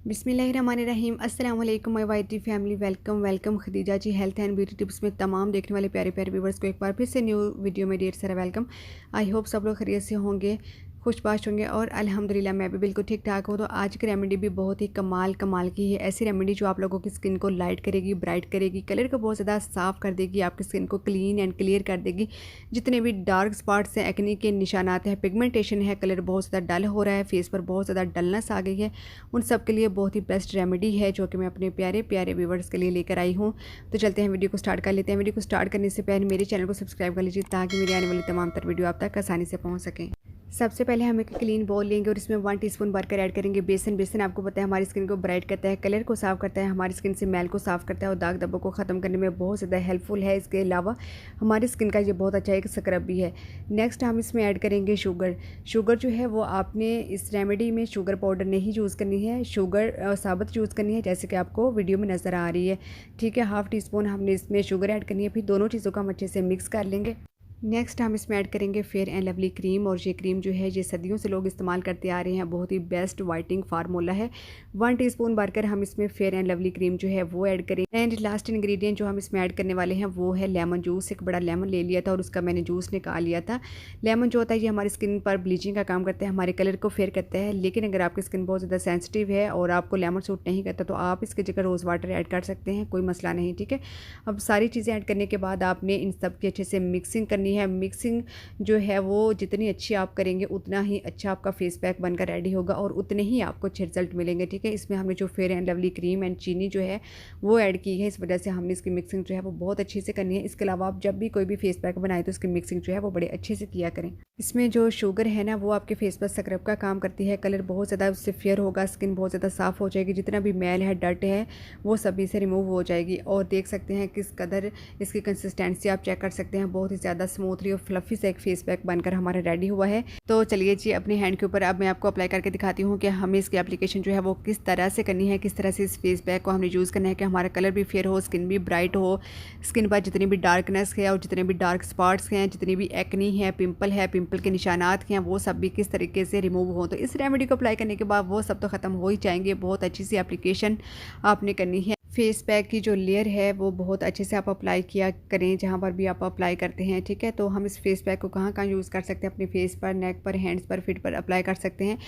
बिस्मिल्लाहिर्रहमानिर्रहीम अस्सलाम वालेकुम my witty family. Welcome Khadija ji health and beauty tips में तमाम देखने वाले प्यारे प्यारे व्यूवर्स को एक बार फिर से न्यू वीडियो में ढेर सारा वेलकम। आई होप सब लोग खैरियत से होंगे, खुशबाश होंगे और अल्हम्दुलिल्लाह मैं भी बिल्कुल ठीक ठाक हूँ। तो आज की रेमेडी भी बहुत ही कमाल की है। ऐसी रेमेडी जो आप लोगों की स्किन को लाइट करेगी, ब्राइट करेगी, कलर को बहुत ज़्यादा साफ़ कर देगी, आपकी स्किन को क्लीन एंड क्लियर कर देगी। जितने भी डार्क स्पॉट्स हैं, एक्ने के निशानात हैं, पिगमेंटेशन है, कलर बहुत ज़्यादा डल हो रहा है, फेस पर बहुत ज़्यादा डलनेस आ गई है, उन सब के लिए बहुत ही बेस्ट रेमेडी है जो कि मैं अपने प्यारे प्यारे व्यूवर्स के लिए लेकर आई हूँ। तो चलते हैं वीडियो को स्टार्ट कर लेते हैं। वीडियो को स्टार्ट करने से पहले मेरे चैनल को सब्सक्राइब कर लीजिए ताकि मेरी आने वाली तमाम तर वीडियो आप तक आसानी से पहुँच सकें। सबसे पहले हम एक क्लीन बाउल लेंगे और इसमें 1 टीस्पून भरकर ऐड करेंगे बेसन। बेसन आपको पता है हमारी स्किन को ब्राइट करता है, कलर को साफ़ करता है, हमारी स्किन से मैल को साफ़ करता है और दाग धब्बों को ख़त्म करने में बहुत ज़्यादा हेल्पफुल है। इसके अलावा हमारी स्किन का ये बहुत अच्छा एक स्क्रब भी है। नेक्स्ट हम इसमें ऐड करेंगे शुगर। शुगर जो है वो आपने इस रेमेडी में शुगर पाउडर नहीं यूज़ करनी है, शुगर साबुत यूज़ करनी है जैसे कि आपको वीडियो में नज़र आ रही है। ठीक है, हाफ़ टी स्पून हमने इसमें शुगर ऐड करनी है। फिर दोनों चीज़ों को हम अच्छे से मिक्स कर लेंगे। नेक्स्ट हम इसमें ऐड करेंगे फेयर एंड लवली क्रीम। और ये क्रीम जो है ये सदियों से लोग इस्तेमाल करते आ रहे हैं, बहुत ही बेस्ट वाइटिंग फार्मूला है। 1 टीस्पून भरकर हम इसमें फेयर एंड लवली क्रीम जो है वो ऐड करें। एंड लास्ट इंग्रेडिएंट जो हम इसमें ऐड करने वाले हैं वो है लेमन जूस। एक बड़ा लेमन ले लिया था और उसका मैंने जूस निकाल लिया था। लेमन जो होता है ये हमारी स्किन पर ब्लीचिंग का काम करता है, हमारे कलर को फेयर करता है। लेकिन अगर आपकी स्किन बहुत ज़्यादा सेंसिटिव है और आपको लेमन सूट नहीं करता तो आप इसकी जगह रोज़ वाटर ऐड कर सकते हैं, कोई मसला नहीं। ठीक है, अब सारी चीज़ें ऐड करने के बाद आपने इन सब की अच्छे से मिक्सिंग करनी है। मिक्सिंग जो है वो जितनी अच्छी आप करेंगे उतना ही अच्छा आपका फेस पैक बनकर रेडी होगा और उतने ही आपको अच्छे रिजल्ट मिलेंगे। ठीक है, इसमें हमने जो fair and lovely cream and चीनी जो है वो ऐड की है, इस वजह से हमने इसकी मिक्सिंग जो है वो बहुत अच्छे से करनी है। इसके अलावा आप जब भी कोई भी फेस पैक बनाए तो इसकी मिक्सिंग जो है वो बड़े अच्छे से किया करें। इसमें जो शुगर है ना वो आपके फेस पर स्क्रब का काम करती है, कलर बहुत ज़्यादा उससे फेयर होगा, स्किन बहुत ज़्यादा साफ़ हो जाएगी, जितना भी मैल है डर्ट है वो सभी से रिमूव हो जाएगी। और देख सकते हैं किस कदर इसकी कंसिस्टेंसी आप चेक कर सकते हैं, बहुत ही ज़्यादा स्मूथली और फ्लफी से एक फेस पैक बनकर हमारा रेडी हुआ है। तो चलिए जी अपने हैंड के ऊपर अब मैं आपको अप्लाई करके दिखाती हूँ कि हमें इसकी एप्लीकेशन जो है वो किस तरह से करनी है, किस तरह से इस फेस पैक को हमने यूज़ करना है कि हमारा कलर भी फेयर हो, स्किन भी ब्राइट हो, स्किन पर जितनी भी डार्कनेस है और जितने भी डार्क स्पॉट्स हैं, जितनी भी एक्नी है, पिंपल है, पिंपल के निशानात हैं, वो सब भी किस तरीके से रिमूव हो। तो इस रेमेडी को अप्लाई करने के बाद वो सब तो ख़त्म हो ही जाएंगे। बहुत अच्छी सी एप्लीकेशन आपने करनी है। फेस पैक की जो लेयर है वो बहुत अच्छे से आप अप्लाई किया करें जहाँ पर भी आप अप्लाई करते हैं। ठीक है, तो हम इस फेस पैक को कहाँ कहाँ यूज़ कर सकते हैं, अपने फेस पर, नेक पर, हैंड्स पर, फिट पर अप्लाई कर सकते हैं।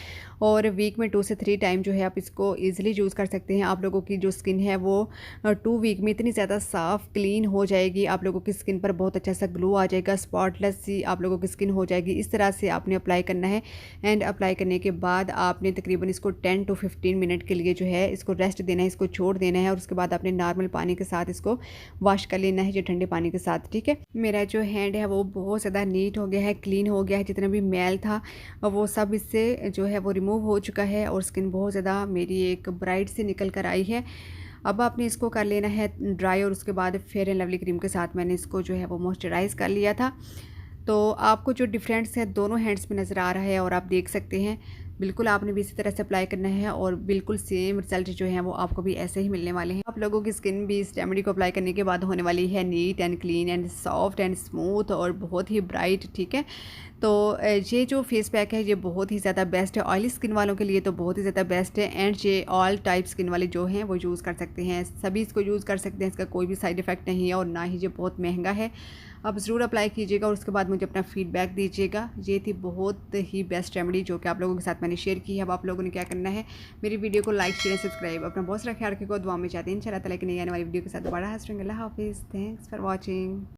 और वीक में 2 से 3 टाइम जो है आप इसको ईजिली यूज़ कर सकते हैं। आप लोगों की जो स्किन है वो 2 वीक में इतनी ज़्यादा साफ़ क्लीन हो जाएगी, आप लोगों की स्किन पर बहुत अच्छा सा ग्लो आ जाएगा, स्पॉटलेस सी आप लोगों की स्किन हो जाएगी। इस तरह से आपने अप्लाई करना है। एंड अप्लाई करने के बाद आपने तकरीबन इसको 10 to 15 मिनट के लिए जो है इसको रेस्ट देना है, इसको छोड़ देना है। और उसके बाद आपने नॉर्मल पानी के साथ इसको वॉश कर लेना है, जो ठंडे पानी के साथ। ठीक है, मेरा जो हैंड है वो बहुत ज़्यादा नीट हो गया है, क्लीन हो गया है, जितना भी मैल था वो सब इससे जो है वो रिमूव हो चुका है और स्किन बहुत ज़्यादा मेरी एक ब्राइट से निकल कर आई है। अब आपने इसको कर लेना है ड्राई और उसके बाद फेयर एंड लवली क्रीम के साथ मैंने इसको जो है वो मॉइस्चराइज़ कर लिया था। तो आपको जो डिफरेंस है दोनों हैंड्स में नज़र आ रहा है और आप देख सकते हैं बिल्कुल आपने भी इसी तरह से अप्लाई करना है और बिल्कुल सेम रिजल्ट जो है वो आपको भी ऐसे ही मिलने वाले हैं। आप लोगों की स्किन भी इस रेमेडी को अप्लाई करने के बाद होने वाली है neat and clean and soft and smooth और बहुत ही ब्राइट। ठीक है, तो ये जो फेस पैक है ये बहुत ही ज़्यादा बेस्ट है, ऑयली स्किन वालों के लिए तो बहुत ही ज़्यादा बेस्ट है। एंड ये ऑल टाइप स्किन वाले जो हैं वो यूज़ कर सकते हैं, सभी इसको यूज़ कर सकते हैं, इसका कोई भी साइड इफ़ेक्ट नहीं है और ना ही ये बहुत महंगा है। आप ज़रूर अप्लाई कीजिएगा और उसके बाद मुझे अपना फीडबैक दीजिएगा। ये थी बहुत ही बेस्ट रेमेडी जो कि आप लोगों के साथ मैंने शेयर की है। अब आप लोगों ने क्या करना है, मेरी वीडियो को लाइक शेयर सब्सक्राइब, अपना बहुत सारा ख्याल रखेगा, दुआ में चाहते हैं इंशाल्लाह ताला कि नई आने वाली वीडियो के साथ दोबारा हाजिर होंगे। अल्लाह हाफिज़, थैंक्स फॉर वॉचिंग।